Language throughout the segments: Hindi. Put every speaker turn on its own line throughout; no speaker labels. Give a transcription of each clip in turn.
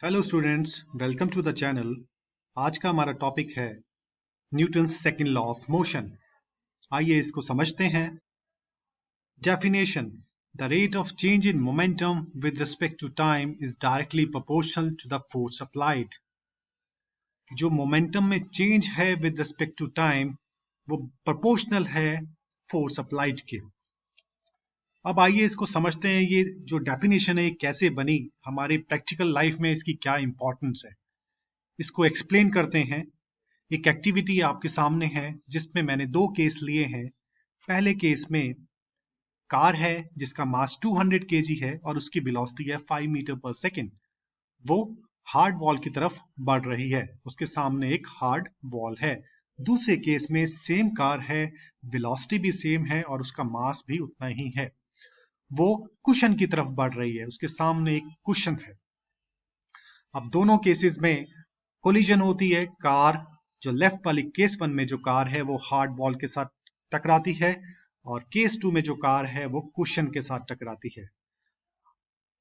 Hello students, welcome to the channel. आज का हमारा टॉपिक है Newton's second law of motion. आइए इसको समझते हैं। Definition: the rate of change in momentum with respect to time is directly proportional to the force applied. जो मोमेंटम में चेंज है विद रिस्पेक्ट टू टाइम वो प्रोपोर्शनल है फोर्स अप्लाइड के। अब आइए इसको समझते हैं। ये जो डेफिनेशन है ये कैसे बनी, हमारी प्रैक्टिकल लाइफ में इसकी क्या इंपॉर्टेंस है, इसको एक्सप्लेन करते हैं। एक एक्टिविटी आपके सामने है जिसमें मैंने दो केस लिए हैं। पहले केस में कार है जिसका मास 200 केजी है और उसकी वेलोसिटी है 5 मीटर पर सेकेंड। वो हार्ड वॉल की तरफ बढ़ रही है, उसके सामने एक हार्ड वॉल है। दूसरे केस में सेम कार है, वेलोसिटी भी सेम है और उसका मास भी उतना ही है। वो कुशन की तरफ बढ़ रही है, उसके सामने एक कुशन है। अब दोनों केसेस में कोलिजन होती है। कार जो लेफ्ट वाली केस वन में जो कार है वो हार्ड वॉल के साथ टकराती है और केस टू में जो कार है वो कुशन के साथ टकराती है।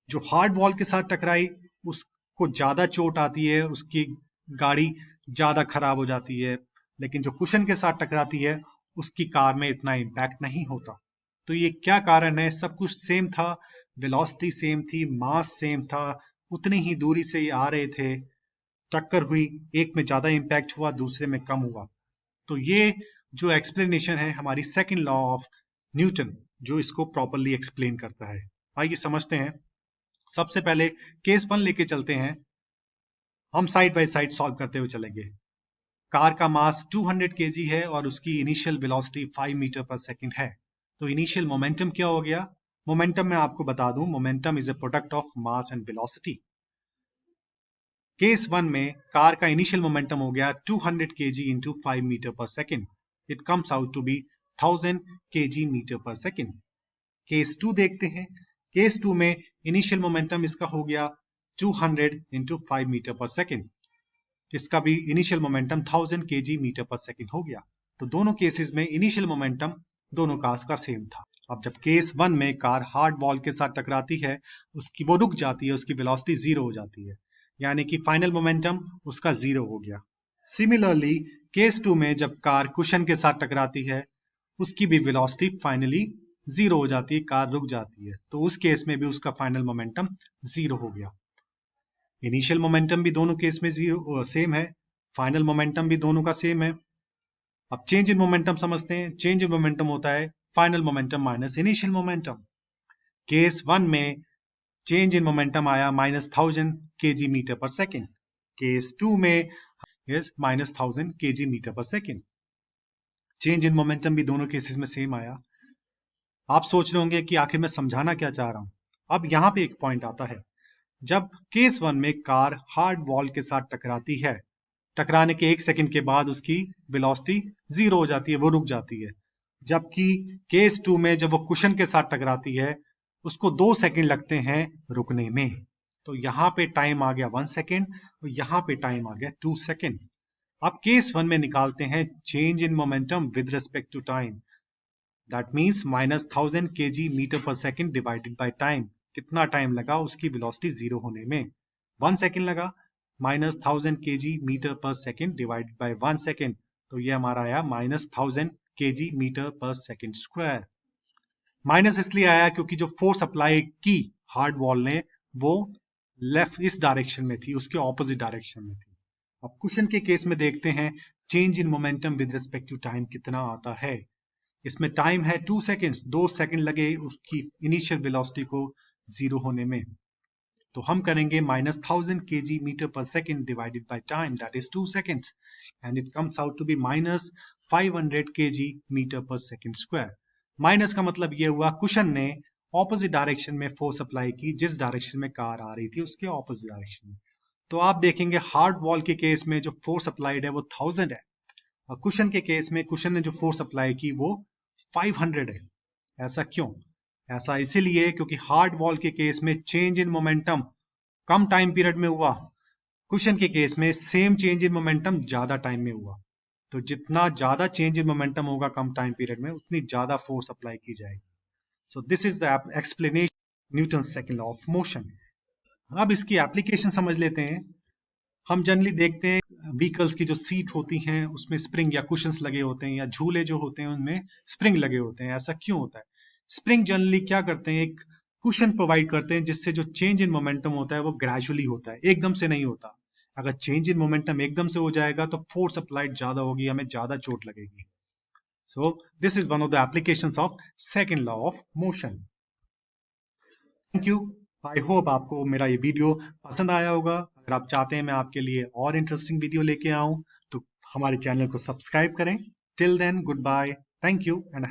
जो हार्ड वॉल के साथ टकराई उसको ज्यादा चोट आती है, उसकी गाड़ी ज्यादा खराब हो जाती है। लेकिन जो कुशन के साथ टकराती है उसकी कार में इतना इम्पैक्ट नहीं होता। तो ये क्या कारण है? सब कुछ सेम था, वेलोसिटी सेम थी, मास सेम था, उतनी ही दूरी से ये आ रहे थे, टक्कर हुई, एक में ज्यादा इंपैक्ट हुआ, दूसरे में कम हुआ। तो ये जो एक्सप्लेनेशन है हमारी सेकंड लॉ ऑफ न्यूटन, जो इसको प्रॉपरली एक्सप्लेन करता है। आइए समझते हैं। सबसे पहले केस वन लेके चलते हैं, हम साइड बाय साइड सॉल्व करते हुए चलेंगे। कार का मास 200 केजी है और उसकी इनिशियल वेलोसिटी 5 मीटर पर सेकंड है। तो इनिशियल मोमेंटम क्या हो गया? मोमेंटम मैं आपको बता दूं, momentum is a product of mass and velocity. Case one में कार का इनिशियल मोमेंटम हो गया 200 kg into 5 metre per second. It comes out to be 1000 kg metre per second. Case two देखते हैं। केस टू में इनिशियल मोमेंटम इसका हो गया 200 इंटू 5 मीटर पर सेकेंड। इसका भी initial momentum 1000 kg metre per second हो गया। तो दोनों केसेस में इनिशियल मोमेंटम दोनों कार्स का सेम था। अब जब केस वन में कार हार्ड वॉल के साथ टकराती है, उसकी वो रुक जाती है, उसकी वेलोसिटी जीरो हो जाती है, यानी कि फाइनल मोमेंटम उसका जीरो हो गया। सिमिलरली केस टू में जब कार कुशन के साथ टकराती है उसकी भी वेलोसिटी फाइनली जीरो हो जाती है, कार रुक जाती है। तो उस केस में भी उसका फाइनल मोमेंटम जीरो हो गया। इनिशियल मोमेंटम भी दोनों केस में जीरो सेम है, फाइनल मोमेंटम भी दोनों का सेम है। अब चेंज इन मोमेंटम समझते हैं। चेंज इन मोमेंटम होता है final momentum minus initial momentum. Case one में चेंज इन मोमेंटम आया -1000 kg metre per second. Case two में is -1000 kg metre per second. Change in momentum भी दोनों केसेस में सेम आया। आप सोच रहे होंगे कि आखिर मैं समझाना क्या चाह रहा हूं। अब यहां पे एक पॉइंट आता है, जब केस वन में कार हार्ड वॉल के साथ टकराती है, टकराने के 1 सेकंड के बाद उसकी वेलोसिटी जीरो हो जाती है, वो रुक जाती है। जबकि केस टू में जब वो कुशन के साथ टकराती है उसको 2 सेकंड लगते हैं रुकने में। तो यहाँ पे टाइम आ गया 1 सेकंड और यहाँ पे टाइम आ गया 2 सेकंड। अब केस वन में निकालते हैं change in momentum with respect to time. That means -1000 kg metre per second divided by time. कितना टाइम लगा उसकी वेलोसिटी जीरो होने में? 1 सेकंड लगा। -1000 kg metre per second divided bye 1 second, तो ये हमारा आया -1000 kg metre per second square. Minus इसलिए आया क्योंकि जो फोर्स अप्लाई की हार्ड वॉल ने वो लेफ्ट इस डायरेक्शन में थी, उसके ऑपोजिट डायरेक्शन में थी। अब क्वेश्चन के केस में देखते हैं change in momentum with respect to time कितना आता है। इसमें टाइम है 2 सेकेंड्स, 2 सेकेंड लगे उसकी इनिशियल वेलोसिटी को जीरो होने में। तो हम करेंगे -1000 kg metre per second divided by time, that is 2 seconds, and it comes out to be -500 kg metre per second square. Minus का मतलब ये हुआ कुशन ने ऑपोजिट डायरेक्शन में फोर्स अप्लाई की, जिस डायरेक्शन में कार आ रही थी उसके ऑपोजिट डायरेक्शन में। तो आप देखेंगे हार्ड वॉल के केस में जो फोर्स अप्लाइड है वो 1000 है और कुशन के केस में कुशन ने जो फोर्स अप्लाई की वो 500 है। ऐसा क्यों? ऐसा इसीलिए क्योंकि हार्ड वॉल के केस में change in momentum come time period में हुआ, कुशन के केस में सेम चेंज इन मोमेंटम ज्यादा टाइम में हुआ। तो जितना ज्यादा चेंज इन मोमेंटम होगा कम टाइम पीरियड में, उतनी ज्यादा फोर्स अप्लाई की जाएगी। So this is the explanation Newton second law of motion. अब इसकी एप्लीकेशन समझ लेते हैं। हम जनरली देखते हैं व्हीकल्स की जो सीट होती हैं उसमें स्प्रिंग या कुशंस लगे होते हैं, या झूले जो होते हैं उनमें स्प्रिंग लगे होते हैं। ऐसा क्यों होता है? स्प्रिंग जनरली क्या करते हैं, एक कुशन प्रोवाइड करते हैं जिससे जो चेंज इन मोमेंटम होता है वो ग्रेजुअली होता है, एकदम से नहीं होता। अगर चेंज इन मोमेंटम एकदम से हो जाएगा तो फोर्स अप्लाइड ज्यादा होगी, हमें ज्यादा चोट लगेगी। So this is one of the applications of second law of motion. Thank you. I hope आपको मेरा ये वीडियो पसंद आया होगा। अगर आप चाहते हैं मैं आपके लिए और इंटरेस्टिंग वीडियो लेके आऊं तो हमारे चैनल को सब्सक्राइब करें। Till then, goodbye, thank you and